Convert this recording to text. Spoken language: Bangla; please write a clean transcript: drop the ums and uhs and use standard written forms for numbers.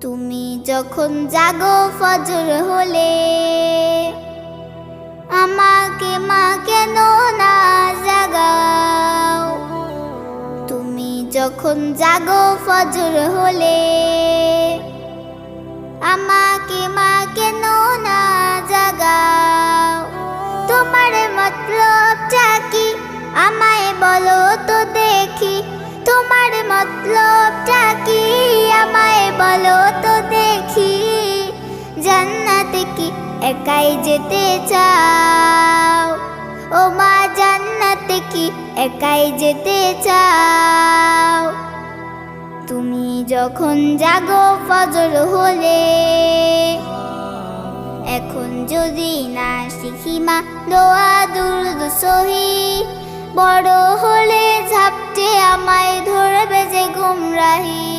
তুমি যখন জাগো ফজর হলে, আমাকে মা কেন না জাগাও? তুমি যখন জাগো ফজর হলে, আমাকে মা কেন না জাগাও? তোমার মতলবটা কি আমায় বলো তো দেখি, তোমার মতলবটা কি আমায় বলো তো দেখি। জান্নাতে কি একাই যেতে চাও? ও মা জান্নাতে কি একাই যেতে চাও? তুমি যখন জাগো ফজর হলে, এখন যদি না শিখি মা দোয়া দুরুদ সহি, বড় হলে ঝাপটে আমায় ধরবে যে গুমরাহি।